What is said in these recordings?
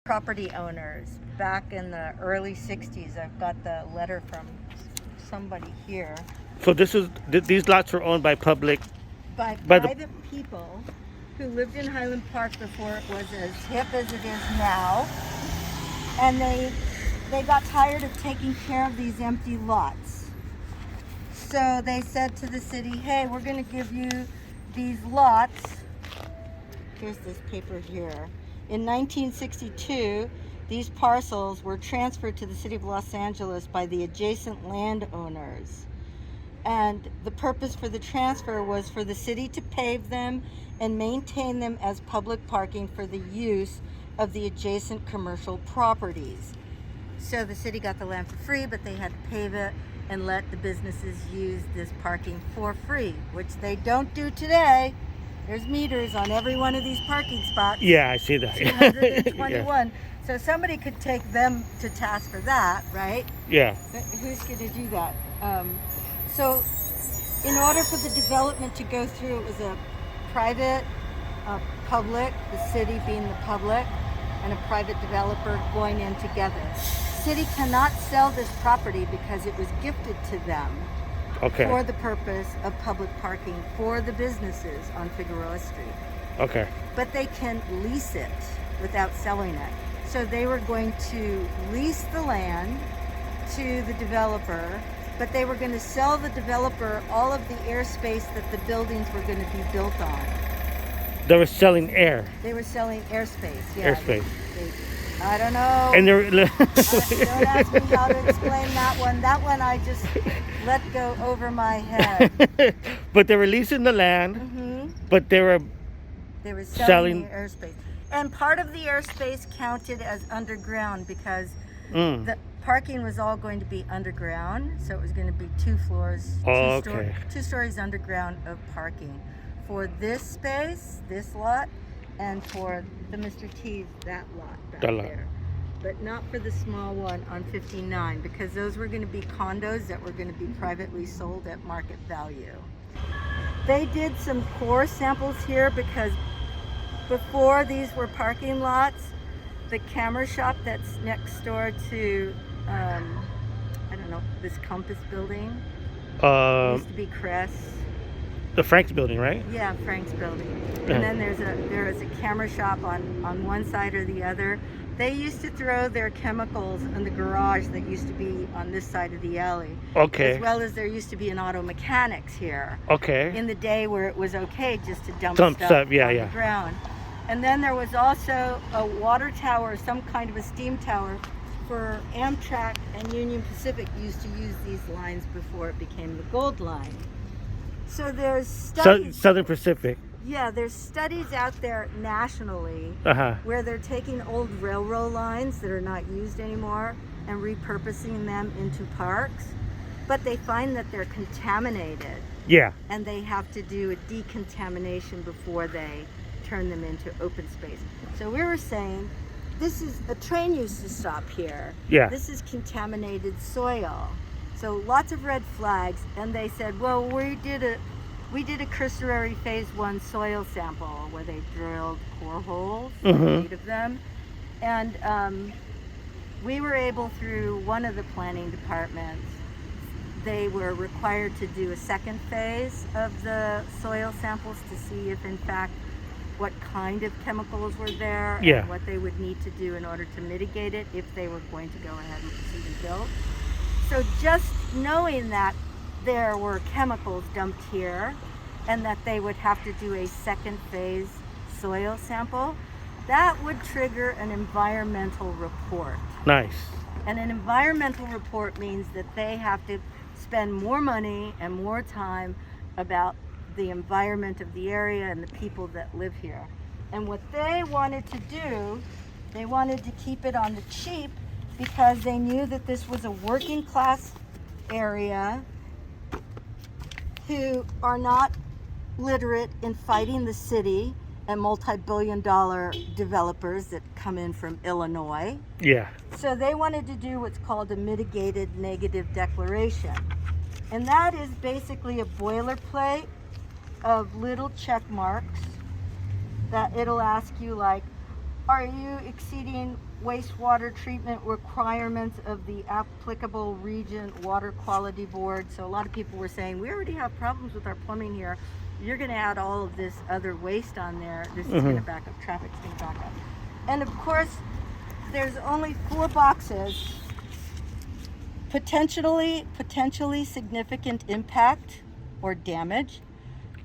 property owners back in the early 60s. I've got the letter from somebody here. So these lots were owned by public, By by the private people who lived in Highland Park before it was as hip as it is now. And they got tired of taking care of these empty lots. So they said to the city, hey, we're going to give you these lots. Here's this paper here. In 1962, these parcels were transferred to the city of Los Angeles by the adjacent landowners. And the purpose for the transfer was for the city to pave them and maintain them as public parking for the use of the adjacent commercial properties. So the city got the land for free, but they had to pave it and let the businesses use this parking for free, which they don't do today. There's meters on every one of these parking spots. Yeah, I see that. 221. Yeah. So somebody could take them to task for that, right? Yeah. But who's going to do that? So in order for the development to go through, it was a private, public, the city being the public, and a private developer going in together. City cannot sell this property because it was gifted to them. Okay. For the purpose of public parking for the businesses on Figueroa Street. Okay. But they can lease it without selling it. So they were going to lease the land to the developer, but they were going to sell the developer all of the airspace that the buildings were going to be built on. They were selling air. They were selling airspace. Yeah. Airspace. I don't know. And they're Don't ask me how to explain that one. That one I just let go over my head. But they were leasing the land, but they were selling the airspace. And part of the airspace counted as underground because the parking was all going to be underground. So it was going to be 2 floors, two stories underground of parking for this space, this lot, and for the Mr. T's, that lot back there. But not for the small one on 59 because those were going to be condos that were going to be privately sold at market value. They did some core samples here because before these were parking lots, the camera shop that's next door to, I don't know, this Compass building, used to be Crest. The Frank's building, right? Yeah, Frank's building. And then there is a camera shop on one side or the other. They used to throw their chemicals in the garage that used to be on this side of the alley. Okay. As well as there used to be an auto mechanics here. Okay. In the day where it was okay just to dump stuff on the ground. And then there was also a water tower, some kind of a steam tower for Amtrak and Union Pacific used to use these lines before it became the Gold Line. So there's studies. Southern Pacific. Yeah, there's studies out there nationally where they're taking old railroad lines that are not used anymore and repurposing them into parks, but they find that they're contaminated. Yeah. And they have to do a decontamination before they turn them into open space. So we were saying, a train used to stop here. Yeah. This is contaminated soil. So lots of red flags, and they said, well, we did a cursory phase 1 soil sample where they drilled core holes, 8 of them, and we were able through one of the planning departments. They were required to do a second phase of the soil samples to see if in fact what kind of chemicals were there and what they would need to do in order to mitigate it if they were going to go ahead and proceed and build. So just knowing that there were chemicals dumped here and that they would have to do a second phase soil sample, that would trigger an environmental report. Nice. And an environmental report means that they have to spend more money and more time about the environment of the area and the people that live here. And what they wanted to do, they wanted to keep it on the cheap because they knew that this was a working class area who are not literate in fighting the city and multi-billion-dollar developers that come in from Illinois. Yeah. So they wanted to do what's called a mitigated negative declaration. And that is basically a boilerplate of little check marks that it'll ask you like, are you exceeding wastewater treatment requirements of the applicable region water quality board? So a lot of people were saying, we already have problems with our plumbing here. You're going to add all of this other waste on there. This is going to back up, traffic's going to back up. And of course, there's only 4 boxes. Potentially significant impact or damage.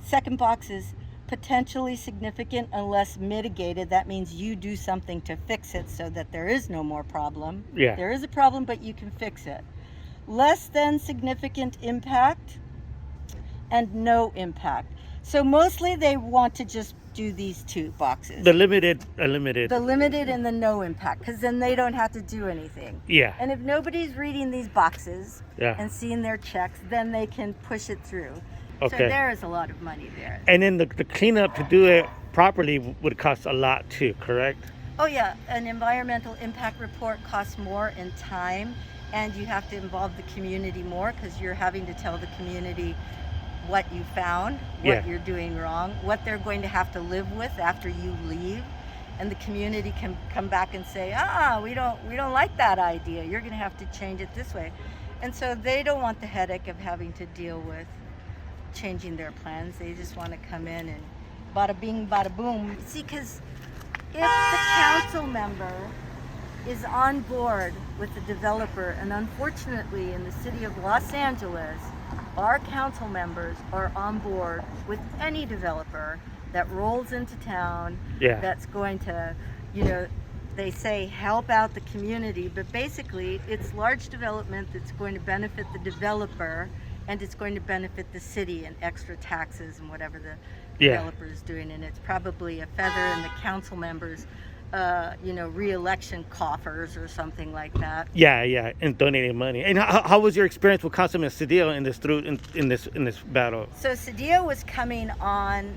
Second box is potentially significant unless mitigated. That means you do something to fix it so that there is no more problem. Yeah. There is a problem, but you can fix it. Less than significant impact and no impact. So mostly they want to just do these 2 boxes. The limited, unlimited. The limited and the no impact, because then they don't have to do anything. Yeah. And if nobody's reading these boxes Yeah. and seeing their checks, then they can push it through. Okay. So there is a lot of money there. And then the cleanup to do it properly would cost a lot too, correct? Oh yeah, an environmental impact report costs more in time, and you have to involve the community more because you're having to tell the community what you found, what you're doing wrong, what they're going to have to live with after you leave. And the community can come back and say, we don't like that idea. You're going to have to change it this way. And so they don't want the headache of having to deal with changing their plans. They just want to come in and bada bing, bada boom. See, because if the council member is on board with the developer, and unfortunately in the city of Los Angeles, our council members are on board with any developer that rolls into town, that's going to, they say help out the community, but basically it's large development that's going to benefit the developer, and it's going to benefit the city and extra taxes and whatever the developer is doing, and it's probably a feather in the council members' re-election coffers or something like that. Yeah, and donating money. And how was your experience with Councilman Cedillo in this battle? So Cedillo was coming on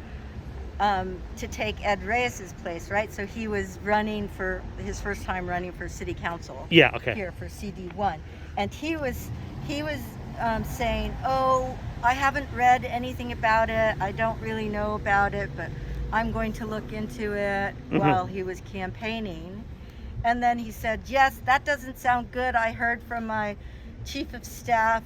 to take Ed Reyes's place, right? So he was running for his first time running for city council. Yeah, okay. Here for CD1, and he was saying, "Oh, I haven't read anything about it. I don't really know about it, but I'm going to look into it," while he was campaigning. And then he said, "Yes, that doesn't sound good. I heard from my chief of staff,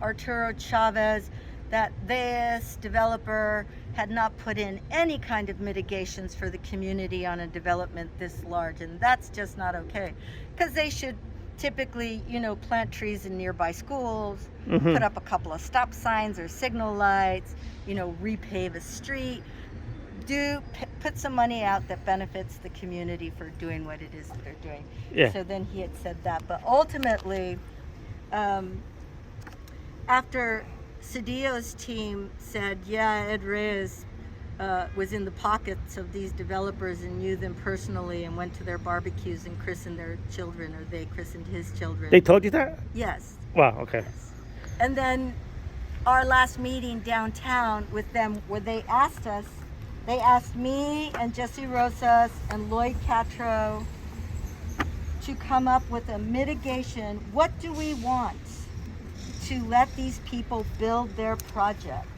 Arturo Chavez, that this developer had not put in any kind of mitigations for the community on a development this large, and that's just not okay, because they should typically, plant trees in nearby schools, put up a couple of stop signs or signal lights, repave a street, put some money out that benefits the community for doing what it is that they're doing." Yeah. So then he had said that, but ultimately, after Cedillo's team said, Ed Reyes was in the pockets of these developers and knew them personally and went to their barbecues and christened their children, or they christened his children. They told you that? Yes. Wow, okay. Yes. And then our last meeting downtown with them, where they asked me and Jesse Rosas and Lloyd Catro to come up with a mitigation. What do we want to let these people build their project?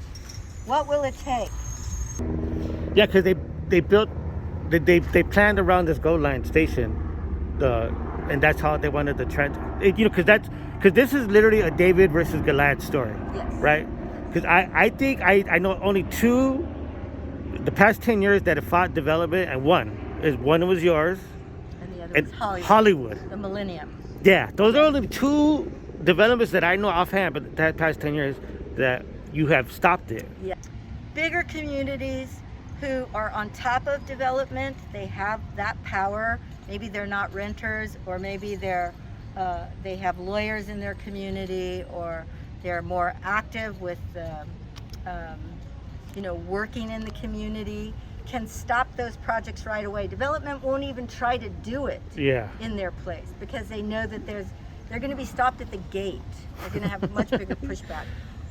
What will it take? Yeah, because they planned around this Gold Line station, and that's how they wanted the trend. Because this is literally a David versus Goliath story, Yes. right? Because I think I know only 2, the past 10 years that have fought development, and one was yours, And the other was Hollywood. The Millennium. Yeah, those are only 2 developments that I know offhand, but that past 10 years that you have stopped it. Yeah. Bigger communities who are on top of development, they have that power. Maybe they're not renters, or maybe they have lawyers in their community, or they're more active with working in the community, can stop those projects right away. Development won't even try to do it in their place, because they know that they're going to be stopped at the gate. They're going to have a much bigger pushback.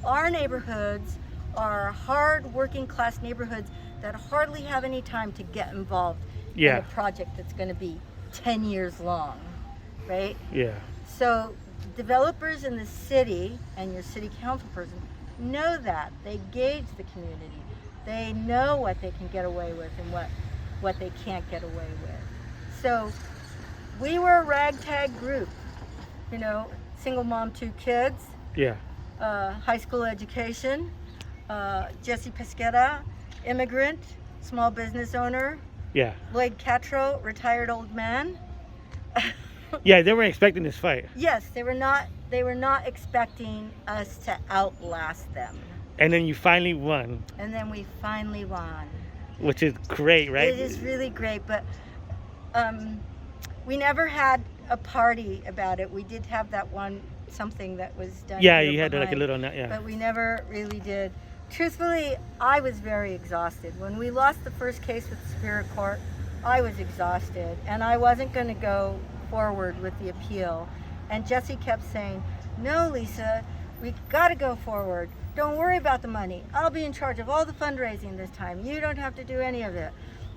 Our neighborhoods are hard working class neighborhoods that hardly have any time to get involved in a project that's going to be 10 years long, right? Yeah. So developers in the city and your city council person know that. They gauge the community. They know what they can get away with and what what they can't get away with. So we were a ragtag group, you know, single mom, 2 kids, Yeah. high school education, Jesse Pesquera, immigrant, small business owner, Yeah. Lloyd Catro, retired old man. Yeah, they weren't expecting this fight. Yes, they were not expecting us to outlast them. And then you finally won, And then we finally won. which is great, right? It is really great, but we never had a party about it. We did have that one something that was done. Yeah, here you had like a behind, little yeah. but we never really did. Truthfully, I was very exhausted. When we lost the first case with Superior Court, I was exhausted, and I wasn't going to go forward with the appeal. And Jesse kept saying, "No, Lisa, we got to go forward. Don't worry about the money. I'll be in charge of all the fundraising this time. You don't have to do any of it."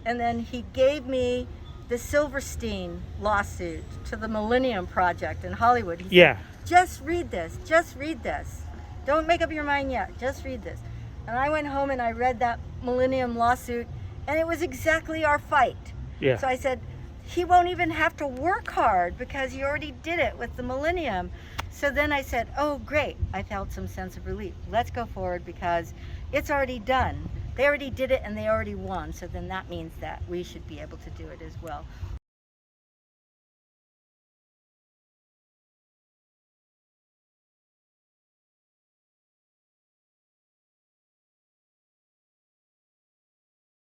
And then he gave me the Silverstein lawsuit to the Millennium Project in Hollywood. He said, Yeah. "Just read this. Just read this. Don't make up your mind yet. Just read this." And I went home and I read that Millennium lawsuit, and it was exactly our fight. Yeah. So I said, he won't even have to work hard because he already did it with the Millennium. So then I said, oh, great. I felt some sense of relief. Let's go forward because it's already done. They already did it and they already won. So then that means that we should be able to do it as well.